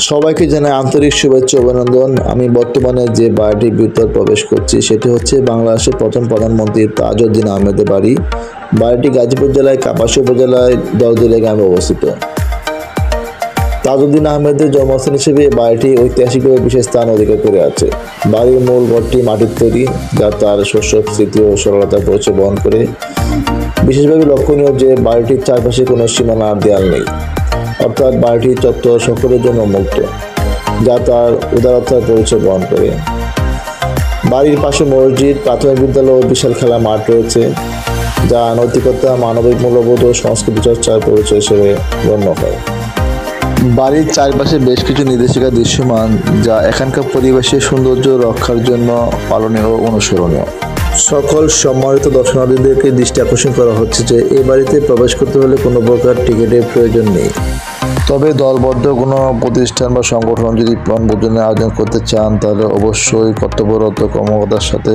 সবাইকে জানাই আন্তরিক শুভেচ্ছা অভিনন্দন। আমি বর্তমানে যে বাড়িটির ভিতর প্রবেশ করছি সেটি হচ্ছে বাংলাদেশের প্রথম প্রধানমন্ত্রী তাজউদ্দিন আহমেদের বাড়ি। বাড়িটি গাজীপুর জেলায় কাপাসিয়া উপজেলায় দলদুলে গ্রামে অবস্থিত। তাজউদ্দিন আহমেদের জন্মস্থান হিসেবে এই বাড়িটি ঐতিহাসিকভাবে বিশেষ স্থান অধিকার করে আছে। বাড়ির মূল ঘরটি মাটির তৈরি, যা তার শৈশব স্মৃতি ও সরলতার পরিচয় বহন করে। বিশেষভাবে লক্ষণীয় যে বাড়িটির চারপাশে কোনো সীমানা দেয়াল নেই, অর্থাৎ বাড়িটির চত্বর সকলের জন্য মুক্ত, যা তার উদারতার পরিচয় বহন করে। বাড়ির পাশে মসজিদ, প্রাথমিক বিদ্যালয় ও বিশাল খেলা মাঠ রয়েছে, যা নৈতিকতা, মানবিক মূল্যবোধ ও সংস্কৃতি চর্চার পরিচয় হিসেবে গণ্য হয়। বাড়ির চারপাশে বেশ কিছু নির্দেশিকা দৃশ্যমান, যা এখানকার পরিবেশের সৌন্দর্য রক্ষার জন্য পালনীয় ও অনুসরণীয়। সকল সম্মানিত দর্শনার্থীদেরকে দৃষ্টি আকর্ষণ করা হচ্ছে যে এই বাড়িতে প্রবেশ করতে হলে কোনো প্রকার টিকিটের প্রয়োজন নেই। তবে দলবদ্ধ কোনো প্রতিষ্ঠান বা সংগঠন যদি বনভোজনের আয়োজন করতে চান, তাহলে অবশ্যই কর্তব্যরত কর্মকর্তার সাথে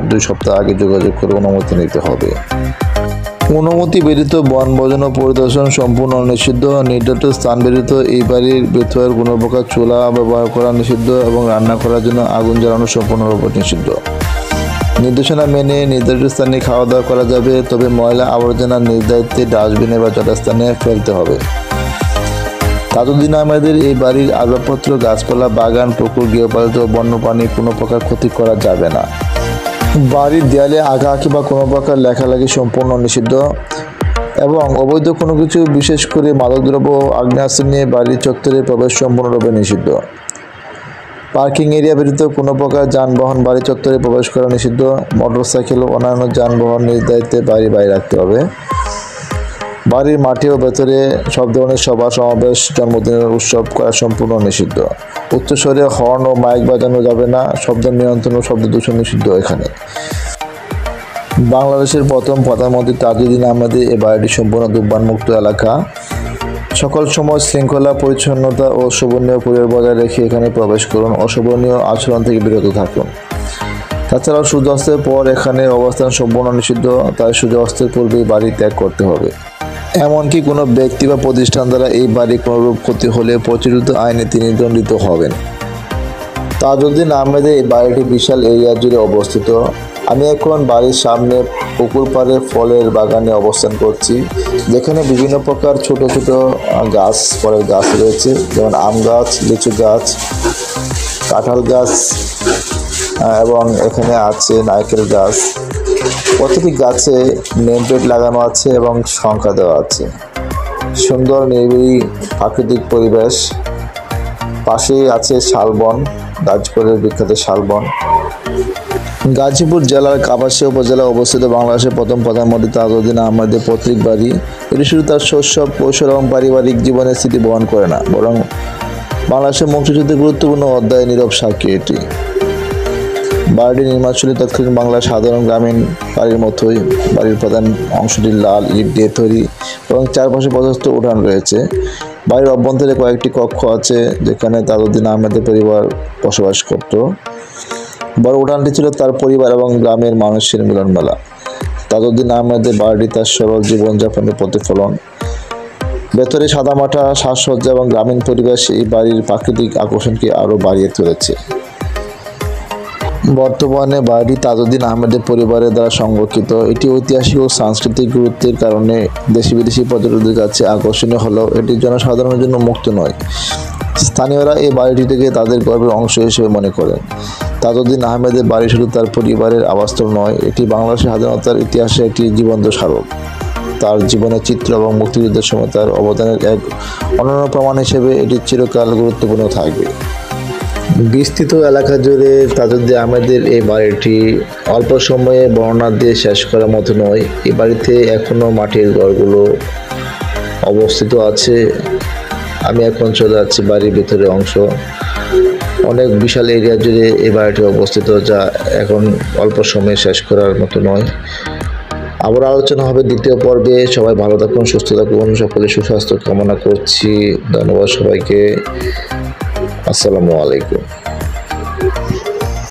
2 সপ্তাহ আগে যোগাযোগ করে অনুমতি নিতে হবে। অনুমতি ব্যতীত বনভোজন ও পরিদর্শন সম্পূর্ণ নিষিদ্ধ। নির্ধারিত স্থান ব্যতীত এই বাড়ির ভেতর কোনো প্রকার চুলা ব্যবহার করা নিষিদ্ধ এবং রান্না করার জন্য আগুন জ্বালানো সম্পূর্ণরূপে নিষিদ্ধ। নির্দেশনা মেনে নির্ধারিত স্থানে খাওয়া দাওয়া করা যাবে, তবে ময়লা আবর্জনা নির্ধারিত ডাস্টবিনে বা যথাস্থানে ফেলতে হবে। তাজউদ্দিন আহমেদের এই বাড়ির আসবাবপত্র, গাছপালা, বাগান, পুকুর, গৃহপালিত বন্যপ্রাণী কোনো প্রকার ক্ষতি করা যাবে না। বাড়ির দেয়ালে আঁকাআঁকি বা কোনো প্রকার লেখালেখি সম্পূর্ণ নিষিদ্ধ এবং অবৈধ কোনো কিছু, বিশেষ করে মাদকদ্রব্য ও আগ্নেয়াস্ত্র নিয়ে বাড়ির চত্বরে প্রবেশ সম্পূর্ণরূপে নিষিদ্ধ। পার্কিং এরিয়া ব্যতীত কোনো প্রকার যানবাহন বাড়ি চত্বরে প্রবেশ করা নিষিদ্ধ। মোটরসাইকেল ও অন্যান্য যানবাহন নিজ দায়িত্বে বাড়ির বাইরে রাখতে হবে। বাড়ির মাঠে ও ভেতরে সব ধরনের সভা সমাবেশ, জন্মদিনের উৎসব করা সম্পূর্ণ নিষিদ্ধ। উচ্চস্বরে হর্ন ও মাইক বাজানো যাবে না। শব্দ নিয়ন্ত্রণ ও শব্দ দূষণ নিষিদ্ধ এখানে। বাংলাদেশের প্রথম প্রধানমন্ত্রী তাজউদ্দিন আহমেদের এই বাড়িটি সম্পূর্ণ ধূমপান মুক্ত এলাকা। সকল সময় শৃঙ্খলা, পরিচ্ছন্নতা ও শোভনীয় পরিবেশ বজায় রেখে এখানে প্রবেশ করুন। অশোভনীয় আচরণ থেকে বিরত থাকুন। তাছাড়াও সূর্যাস্তের পর এখানে অবস্থান সম্পূর্ণ নিষিদ্ধ, তাই সূর্যাস্তের পূর্বেই বাড়ি ত্যাগ করতে হবে। এমনকি কোনো ব্যক্তি বা প্রতিষ্ঠান দ্বারা এই বাড়ি কোনোরূপ ক্ষতি হলে প্রচলিত আইনে তিনি দণ্ডিত হবেন। তাজউদ্দিন আহমেদের এই বাড়িটি বিশাল এরিয়া জুড়ে অবস্থিত। আমি এখন বাড়ির সামনে পুকুর পাড়ে ফলের বাগানে অবস্থান করছি, যেখানে বিভিন্ন প্রকার ছোট ছোট গাছ, ফলের গাছ রয়েছে, যেমন আম গাছ, লিচু গাছ, কাঁঠাল গাছ এবং এখানে আছে নারকেল গাছ। প্রতিটি গাছে নেম প্লেট লাগানো আছে এবং সংখ্যা দেওয়া আছে। সুন্দর নিরিবিলি প্রাকৃতিক পরিবেশ। পাশেই আছে শালবন, গাজীপুরের বিখ্যাত শালবন। গাজীপুর জেলার কাপাসিয়া উপজেলায় অবস্থিত বাংলাদেশের প্রথম প্রধানমন্ত্রী তাজউদ্দিন আহমেদের পৈতৃক বাড়ি। এটি শুধু তার শৈশব, কৈশোর এবং পারিবারিক জীবনের স্মৃতি বহন করে না, বরং বাংলাদেশের মুক্তিযুদ্ধের গুরুত্বপূর্ণ অধ্যায়ে নীরব সাক্ষী এটি। বাড়িটির নির্মাণশৈলী তৎকালীন বাংলার সাধারণ গ্রামীণ বাড়ির মতোই। বাড়ির প্রধান অংশটি লাল ইট দিয়ে তৈরি এবং চারপাশে প্রশস্ত উঠান রয়েছে। বাড়ির অভ্যন্তরে কয়েকটি কক্ষ আছে, যেখানে তাজউদ্দিন আহমেদের পরিবার বসবাস করত। বড় উঠানটি ছিল তার পরিবার এবং গ্রামের মানুষের মিলনমেলা। তাজউদ্দিন আহমেদের বাড়িটি তার সরল জীবনযাপনের প্রতিফলন। ভেতরে সাদামাটা সাজসজ্জা এবং গ্রামীণ পরিবেশ এই বাড়ির প্রাকৃতিক আকর্ষণকে আরও বাড়িয়ে তুলেছে। বর্তমানে বাড়িটি তাজউদ্দিন আহমেদের পরিবারের দ্বারা সংরক্ষিত। এটি ঐতিহাসিক ও সাংস্কৃতিক গুরুত্বের কারণে দেশি বিদেশি পর্যটকদের কাছে আকর্ষণীয় হলেও এটি জনসাধারণের জন্য মুক্ত নয়। স্থানীয়রা এই বাড়িটিকে তাদের গর্বের অংশ হিসেবে মনে করেন। তাজউদ্দিন আহমেদের বাড়ি শুধু তার পরিবারের আবাসস্থল নয়, এটি বাংলাদেশের স্বাধীনতার ইতিহাসে একটি জীবন্ত স্মারক। তার জীবনের চিত্র এবং মুক্তিযুদ্ধের সময় তার অবদানের এক অনন্য প্রমাণ হিসেবে এটি চিরকাল গুরুত্বপূর্ণ থাকবে। বিস্তৃত এলাকা জুড়ে তাজউদ্দিন আহমেদের এই বাড়িটি অল্প সময়ে বর্ণনা দিয়ে শেষ করার মতো নয়। এই বাড়িতে এখনও মাটির ঘরগুলো অবস্থিত আছে। আমি এখন চলে যাচ্ছি বাড়ির ভেতরের অংশ। অনেক বিশাল এরিয়া জুড়ে এই বাড়িটি অবস্থিত, যা এখন অল্প সময়ে শেষ করার মতো নয়। আবার আলোচনা হবে দ্বিতীয় পর্বে। সবাই ভালো থাকুন, সুস্থ থাকুন, সকলে সুস্বাস্থ্য কামনা করছি। ধন্যবাদ সবাইকে। আসসালামু আলাইকুম।